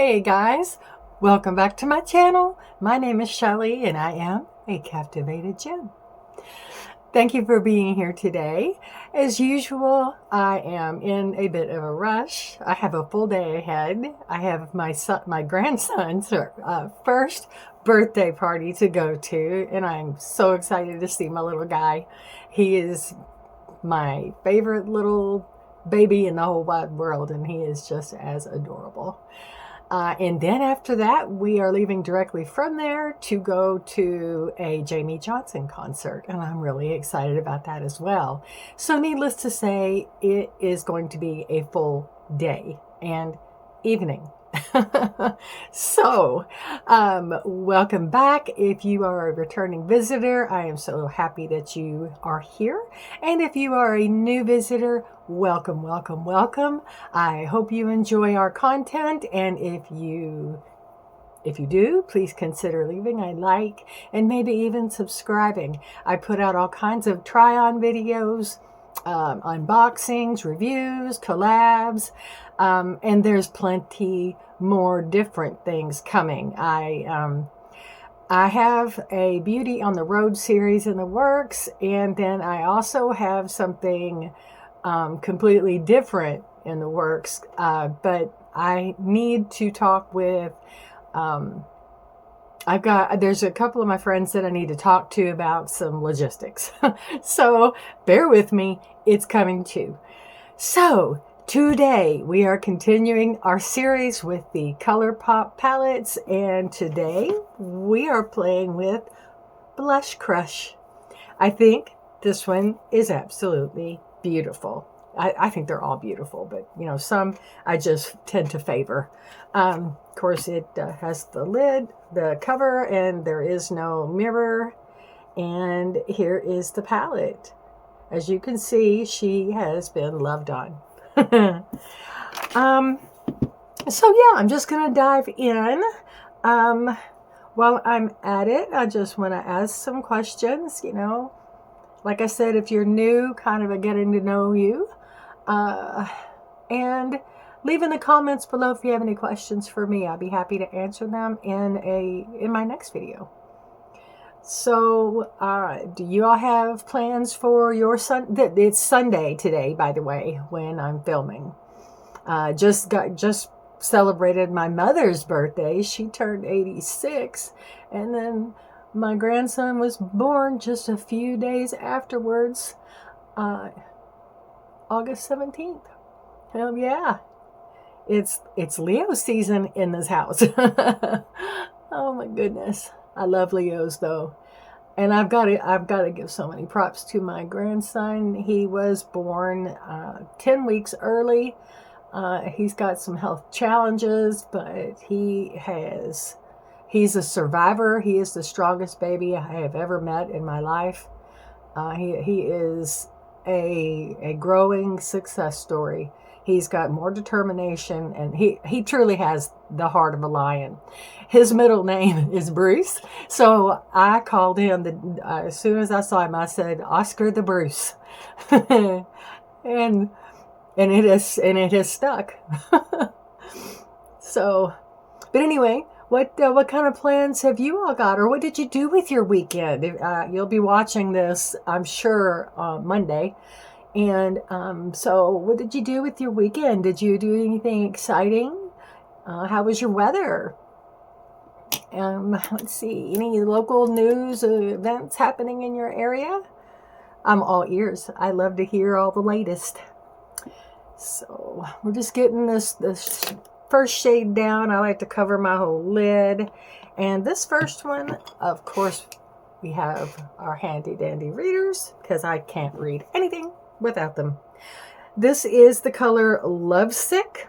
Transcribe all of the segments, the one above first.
Hey guys, welcome back to my channel. My name is Shelly and I am a captivated gem. Thank you for being here today. As usual, I am in a bit of a rush. I have a full day ahead. I have my grandson's first birthday party to go to, and I'm so excited to see my little guy. He is my favorite little baby in the whole wide world, and he is just as adorable. And then after that, we are leaving directly from there to go to a Jamie Johnson concert. And I'm really excited about that as well. So needless to say, it is going to be a full day and evening. So, welcome back. If you are a returning visitor, I am so happy that you are here. And if you are a new visitor, welcome, welcome, welcome. I hope you enjoy our content. And if you do, please consider leaving a like and maybe even subscribing. I put out all kinds of try-on videos, unboxings, reviews, collabs, and there's plenty more different things coming. I have a Beauty on the Road series in the works, and then I also have something completely different in the works, but I need to talk with there's a couple of my friends that I need to talk to about some logistics. So bear with me, it's coming too. So today we are continuing our series with the ColorPop palettes, and today we are playing with Blush Crush. I think this one is absolutely beautiful. I think they're all beautiful, but you know, some I just tend to favor. Of course, it has the lid, the cover, and there is no mirror. And here is the palette. As you can see, she has been loved on. So yeah, I'm just gonna dive in. While I'm at it, I just want to ask some questions. You know, like I said, if you're new, kind of a getting to know you. And leave in the comments below if you have any questions for me. I'll be happy to answer them in my next video. So, do you all have plans for your It's Sunday today, by the way, when I'm filming. Just celebrated my mother's birthday. She turned 86, and then my grandson was born just a few days afterwards. August 17th. Hell yeah. It's Leo season in this house. Oh my goodness. I love Leos though. And I've got to give so many props to my grandson. He was born 10 weeks early. He's got some health challenges, but he's a survivor. He is the strongest baby I have ever met in my life. He is a growing success story. He's got more determination, and he truly has the heart of a lion. His middle name is Bruce, so I called him as soon as I saw him. I said, Oscar the Bruce. and it has stuck. So, but anyway, what kind of plans have you all got, or what did you do with your weekend? You'll be watching this, I'm sure, Monday. And so what did you do with your weekend? Did you do anything exciting? How was your weather? Let's see, any local news or events happening in your area? I'm all ears. I love to hear all the latest. So we're just getting this first shade down. I like to cover my whole lid. And this first one, of course, we have our handy dandy readers, because I can't read anything without them. This is the color Lovesick,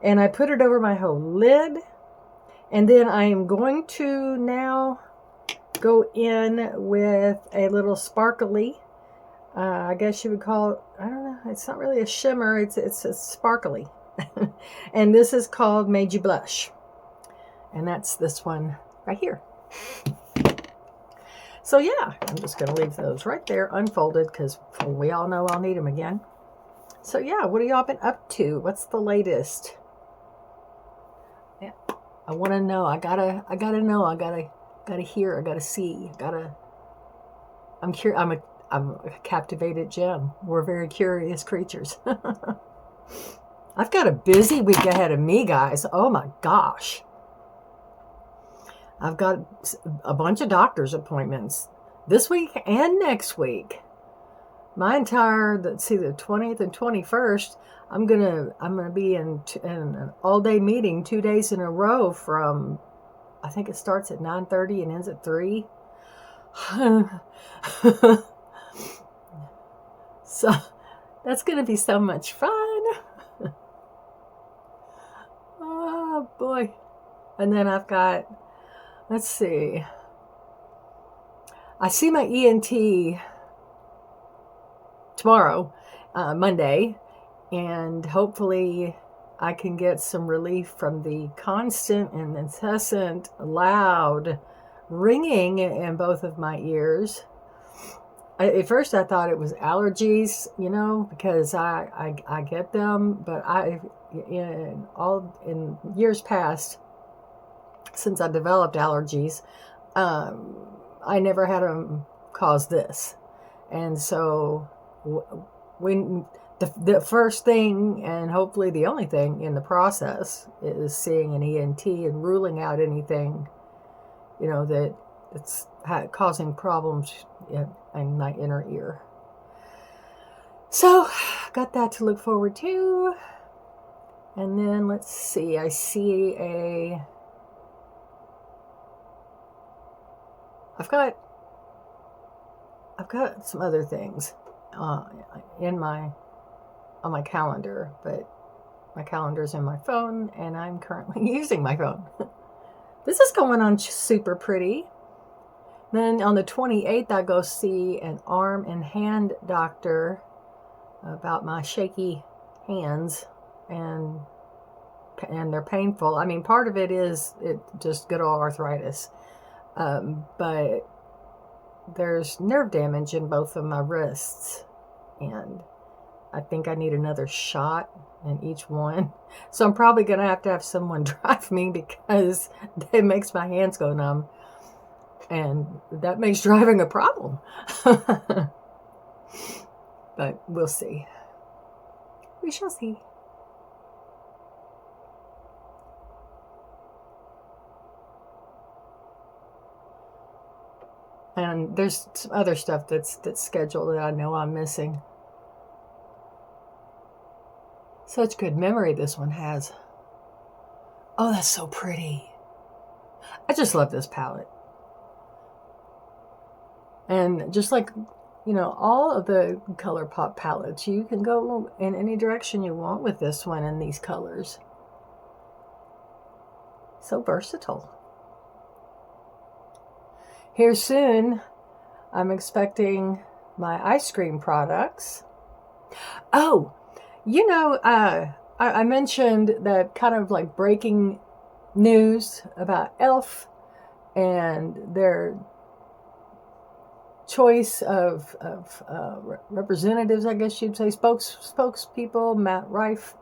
and I put it over my whole lid. And then I am going to now go in with a little sparkly, I guess you would call it, I don't know, it's not really a shimmer, it's a sparkly. And this is called Made You Blush. And that's this one right here. So yeah, I'm just going to leave those right there unfolded, because we all know I'll need them again. So yeah, what have y'all been up to? What's the latest? Yeah, I want to know. I gotta know. I gotta hear. I gotta see. I'm a captivated gem. We're very curious creatures. I've got a busy week ahead of me, guys. Oh my gosh. I've got a bunch of doctor's appointments this week and next week. My entire, let's see, the 20th and 21st, I'm gonna be in an all-day meeting 2 days in a row from, I think it starts at 9:30 and ends at 3. So that's gonna be so much fun. Oh boy. And then I've got, let's see, I see my ENT tomorrow, Monday, and hopefully I can get some relief from the constant and incessant loud ringing in both of my ears. At first I thought it was allergies, because I get them, but in years past, since I developed allergies, I never had them cause this. And so when the first thing, and hopefully the only thing in the process, is seeing an ENT and ruling out anything, that's causing problems in my inner ear. So, got that to look forward to. And then let's see, I've got some other things on my calendar, but my calendar's in my phone, and I'm currently using my phone. This is going on super pretty. Then on the 28th, I go see an arm and hand doctor about my shaky hands, and they're painful. I mean, part of it is just good old arthritis, but there's nerve damage in both of my wrists, and I think I need another shot in each one. So I'm probably going to have someone drive me, because it makes my hands go numb, and that makes driving a problem. But we'll see. We shall see. And there's some other stuff that's scheduled that I know I'm missing. Such good memory this one has. Oh, that's so pretty. I just love this palette. And just like, all of the ColorPop palettes, you can go in any direction you want with this one and these colors. So versatile. Here soon, I'm expecting my ice cream products. Oh, I mentioned that kind of like breaking news about Elf and their choice of representatives, I guess you'd say, spokespeople, Matt Rife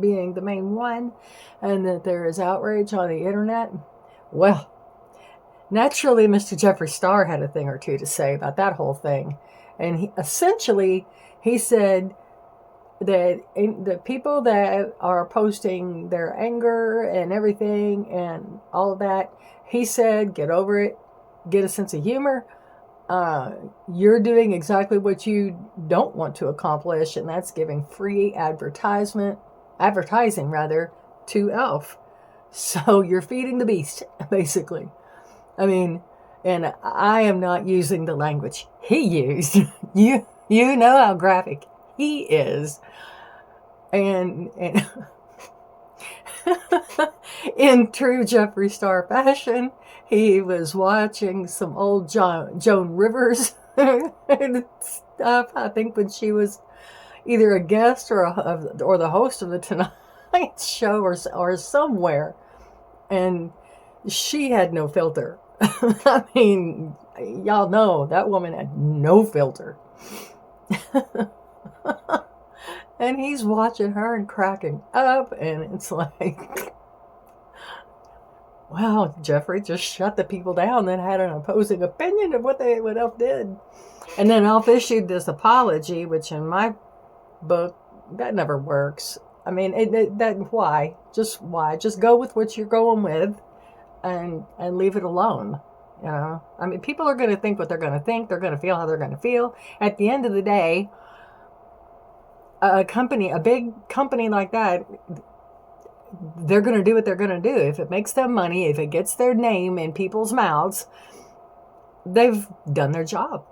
being the main one, and that there is outrage on the internet. Well, naturally, Mr. Jeffree Star had a thing or two to say about that whole thing. And he said that the people that are posting their anger and everything and all of that, he said, get over it, get a sense of humor. You're doing exactly what you don't want to accomplish, and that's giving free advertising to Elf. So you're feeding the beast, basically. I mean, and I am not using the language he used. You know how graphic he is. And in true Jeffree Star fashion, he was watching some old Joan Rivers and stuff. I think when she was either a guest or the host of the Tonight Show or somewhere, and she had no filter. I mean, y'all know that woman had no filter. And he's watching her and cracking up, and it's like, Well, Jeffrey just shut the people down, then had an opposing opinion of what Elf did. And then Elf issued this apology, which in my book, that never works. I mean, why? Why? Just go with what you're going with and leave it alone. You know, I mean, people are going to think what they're going to think. They're going to feel how they're going to feel. At the end of the day, a big company like that, they're going to do what they're going to do. If it makes them money, if it gets their name in people's mouths, they've done their job.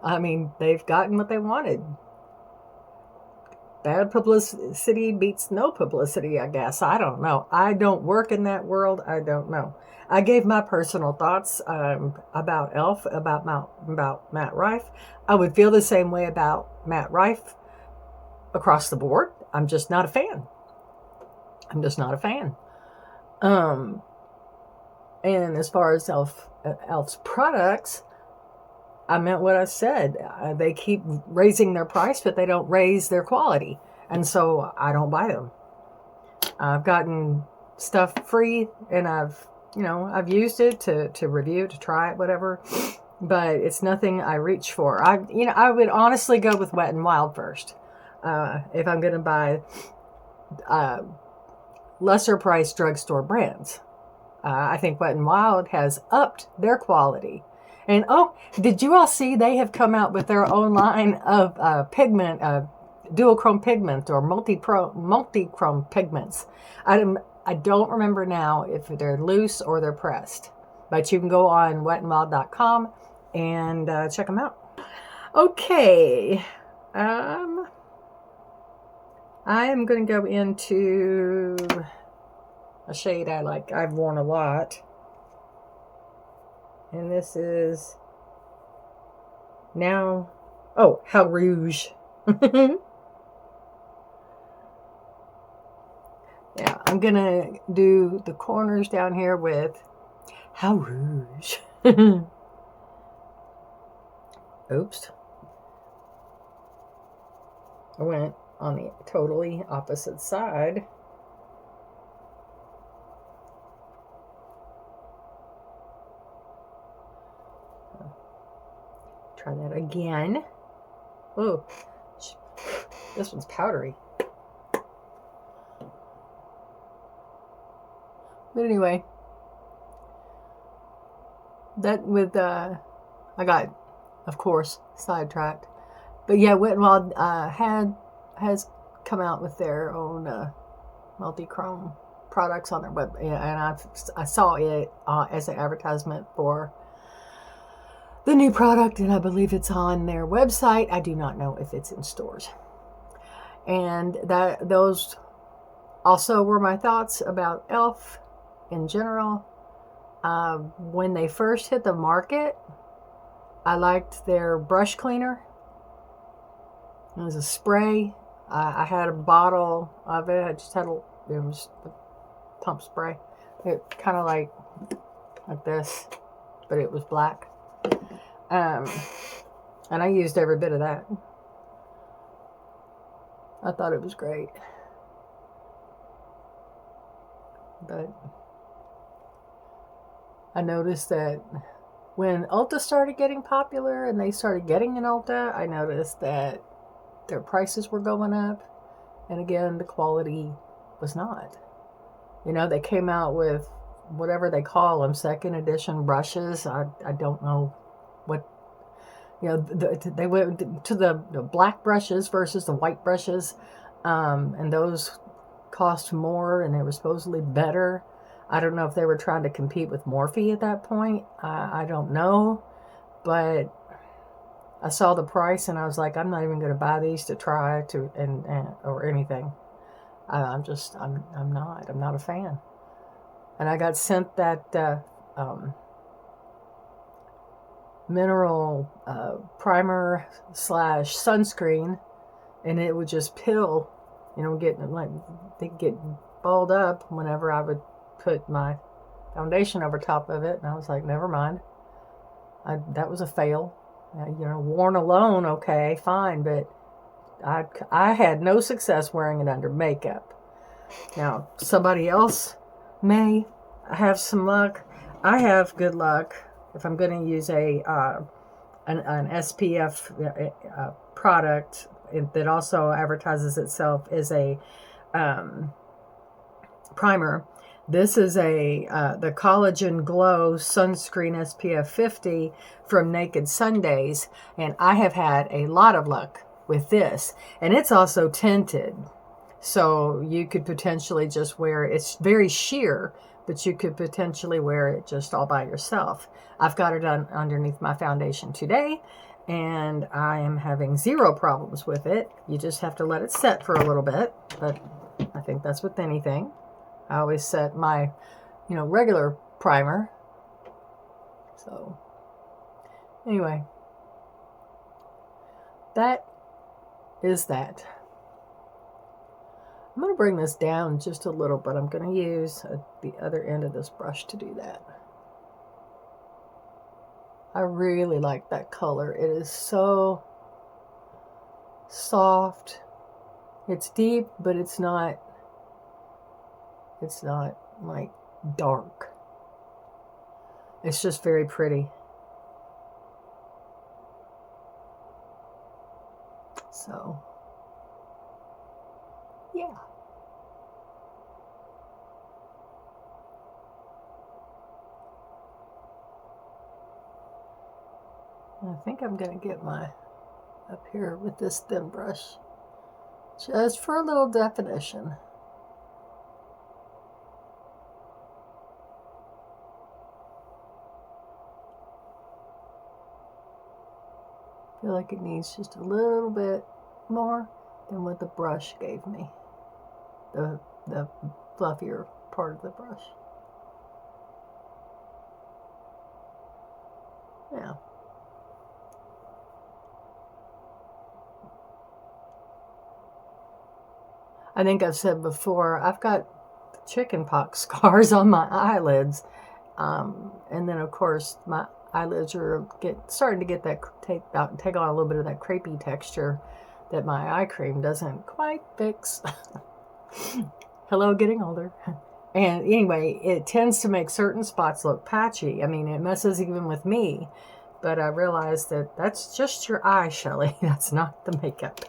I mean, they've gotten what they wanted. Bad publicity beats no publicity, I guess. I don't know. I don't work in that world. I don't know. I gave my personal thoughts about Elf, about Matt Rife. I would feel the same way about Matt Rife across the board. I'm just not a fan. I'm just not a fan. And as far as Elf's products, I meant what I said. They keep raising their price, but they don't raise their quality. And so I don't buy them. I've gotten stuff free, and I've used it to review, to try it, whatever. But it's nothing I reach for. I would honestly go with Wet n Wild first. If I'm going to buy lesser priced drugstore brands. I think Wet n Wild has upped their quality. And did you all see they have come out with their own line of pigment, dual-chrome pigment or multi-chrome pigments. I don't remember now if they're loose or they're pressed. But you can go on wetandwild.com and check them out. Okay. I am going to go into a shade I like. I've worn a lot. And this is now, How Rouge. Yeah, I'm going to do the corners down here with How Rouge. Oops. I went on the totally opposite side. Try that again. Oh, this one's powdery. But anyway, that with I got, of course, sidetracked. But yeah, Wet n Wild has come out with their own multi-chrome products on their web, and I saw it as an advertisement for the new product, and I believe it's on their website. I do not know if it's in stores. And those also were my thoughts about Elf in general. When they first hit the market, I liked their brush cleaner. It was a spray. I had a bottle of it. It was the pump spray. It kind of like this, but it was black. And I used every bit of that. I thought it was great. But I noticed that when Ulta started getting popular and they started getting an Ulta, I noticed that their prices were going up. And again, the quality was not. They came out with whatever they call them, second edition brushes. I don't know what, they went to the black brushes versus the white brushes. And those cost more and they were supposedly better. I don't know if they were trying to compete with Morphe at that point. I don't know. But I saw the price and I was like, I'm not even going to buy these to try to or anything. I'm not a fan. And I got sent that mineral primer / sunscreen, and it would just pill, they'd get balled up whenever I would put my foundation over top of it. And I was like, never mind. That was a fail. Worn alone, okay, fine, but I had no success wearing it under makeup. Now, somebody else may. have some luck. I have good luck if I'm going to use an SPF product that also advertises itself as a primer. This is the Collagen Glow Sunscreen SPF 50 from Naked Sundays, and I have had a lot of luck with this. And it's also tinted, so you could potentially just wear it. It's very sheer, but you could potentially wear it just all by yourself. I've got it on underneath my foundation today, and I am having zero problems with it. You just have to let it set for a little bit, but I think that's with anything. I always set my, regular primer. So, anyway, that is that. I'm going to bring this down just a little, but I'm going to use the other end of this brush to do that. I really like that color. It is so soft. It's deep, but it's not like dark. It's just very pretty. So, yeah. I think I'm going to get my up here with this thin brush just for a little definition. I feel like it needs just a little bit more than what the brush gave me. The fluffier part of the brush. Yeah. I think I've said before, I've got chickenpox scars on my eyelids. And then of course my eyelids are starting to get that take on a little bit of that crepey texture that my eye cream doesn't quite fix. Hello, getting older. And anyway, it tends to make certain spots look patchy. I mean, it messes even with me. But I realized that that's just your eye, Shelly. That's not the makeup.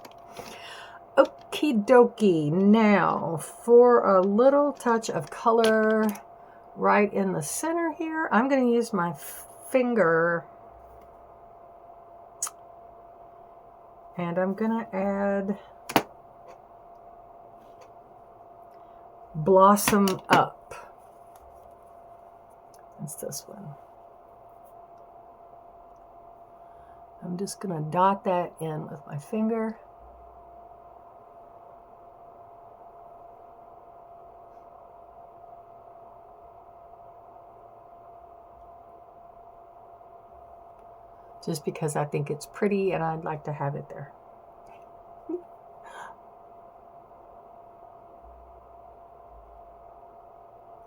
Okie dokie. Now, for a little touch of color right in the center here, I'm going to use my finger. And I'm going to add Blossom Up. That's this one. I'm just going to dot that in with my finger. Just because I think it's pretty and I'd like to have it there.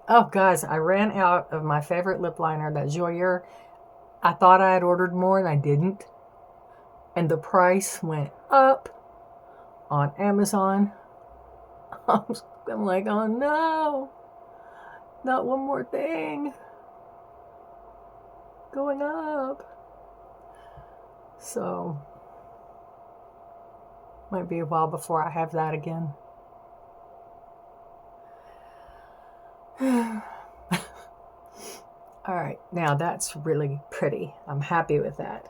Oh, guys, I ran out of my favorite lip liner, that Joyeur. I thought I had ordered more and I didn't. And the price went up on Amazon. I'm like, oh no, not one more thing going up. So, might be a while before I have that again. All right, now that's really pretty. I'm happy with that.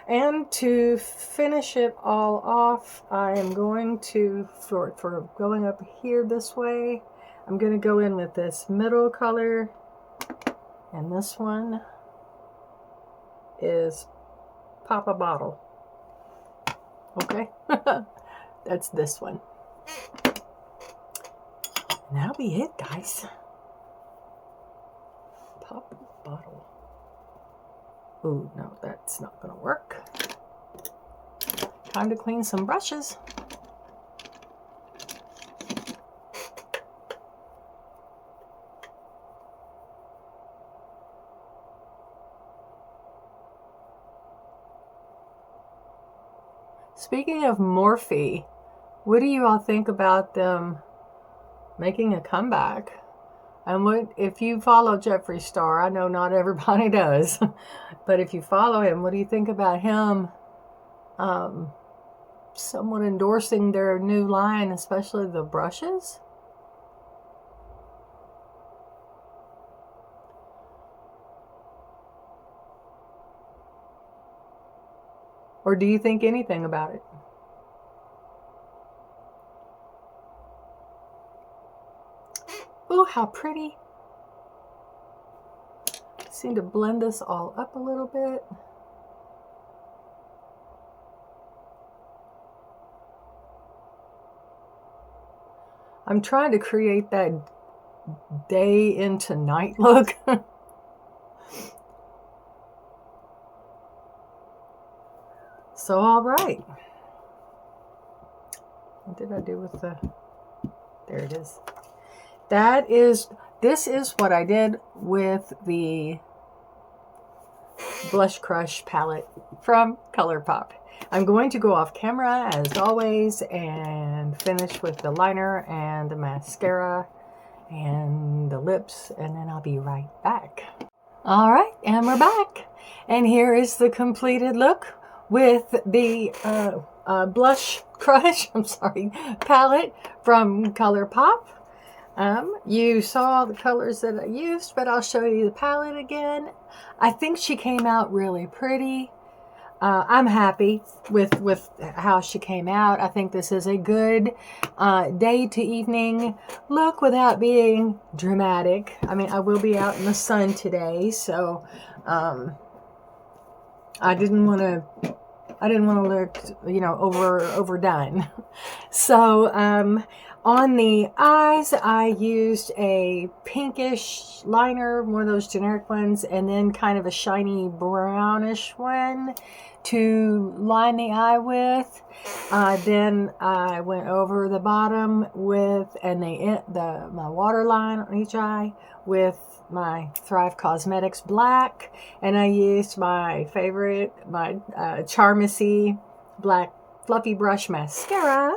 And to finish it all off, I am going to, for going up here this way, I'm going to go in with this middle color. And this one is Pop a Bottle. Okay, that's this one. And that'll be it, guys. Pop a bottle. Ooh, no, that's not gonna work. Time to clean some brushes. Speaking of Morphe, what do you all think about them making a comeback? And what if you follow Jeffree Star? I know not everybody does, but if you follow him, what do you think about him somewhat endorsing their new line, especially the brushes? Or do you think anything about it? Oh, how pretty. Seem to blend this all up a little bit. I'm trying to create that day into night look. So, all right. What did I do with the... There it is. This is what I did with the Blush Crush palette from ColorPop. I'm going to go off camera as always and finish with the liner and the mascara and the lips, and then I'll be right back. All right, and we're back. And here is the completed look with the Blush Crush, palette from ColorPop. You saw the colors that I used, but I'll show you the palette again. I think she came out really pretty. I'm happy with how she came out. I think this is a good day to evening look without being dramatic. I mean, I will be out in the sun today, so I didn't want to look, you know, overdone. So on the eyes, I used a pinkish liner, one of those generic ones, and then kind of a shiny brownish one to line the eye with. Then I went over the bottom with, and my waterline on each eye with my Thrive Cosmetics black, and I used my favorite, my Charmacy black fluffy brush mascara.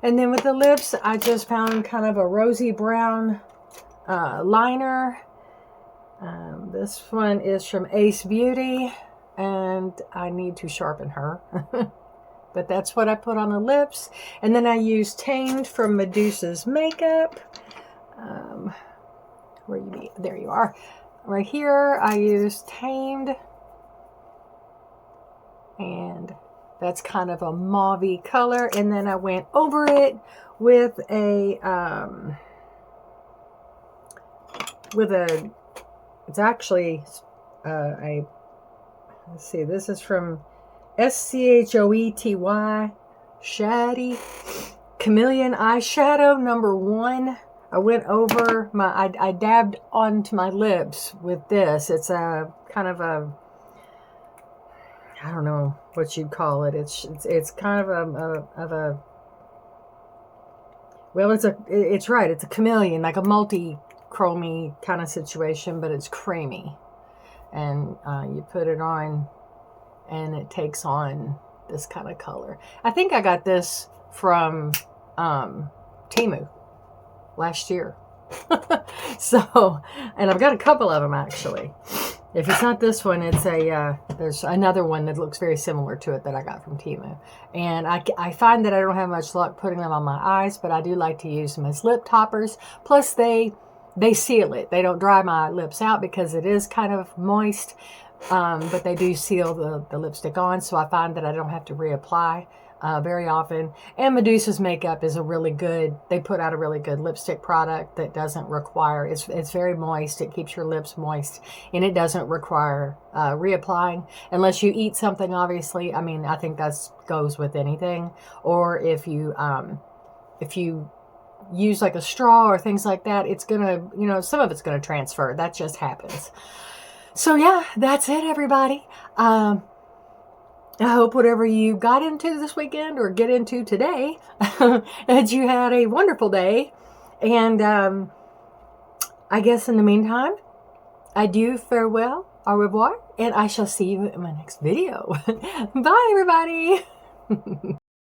And then with the lips, I just found kind of a rosy brown liner. This one is from Ace Beauty, and I need to sharpen her. But that's what I put on the lips. And then I used Tamed from Medusa's makeup. Where you be? There you are. Right here, I used Tamed. And that's kind of a mauvey color. And then I went over it with it's actually let's see, this is from SCHOETY Shady Chameleon Eyeshadow #1. I went over I dabbed onto my lips with this. It's a kind of a, I don't know what you'd call it. It's kind of a well, it's right. It's a chameleon, like a multi-chromey kind of situation, but it's creamy. And you put it on, and it takes on this kind of color. I think I got this from Temu last year. So, and I've got a couple of them actually. If it's not this one, it's there's another one that looks very similar to it that I got from Temu. And I find that I don't have much luck putting them on my eyes, but I do like to use them as lip toppers. Plus they seal it. They don't dry my lips out because it is kind of moist, but they do seal the lipstick on, so I find that I don't have to reapply very often. And Medusa's makeup is they put out a really good lipstick product that doesn't require, it's very moist, it keeps your lips moist, and it doesn't require reapplying unless you eat something, obviously. I mean, I think that goes with anything, or if you use like a straw or things like that, it's gonna, some of it's gonna transfer. That just happens. So yeah, that's it, everybody. I hope whatever you got into this weekend or get into today, that you had a wonderful day. And I guess in the meantime, adieu, farewell, au revoir, and I shall see you in my next video. Bye, everybody.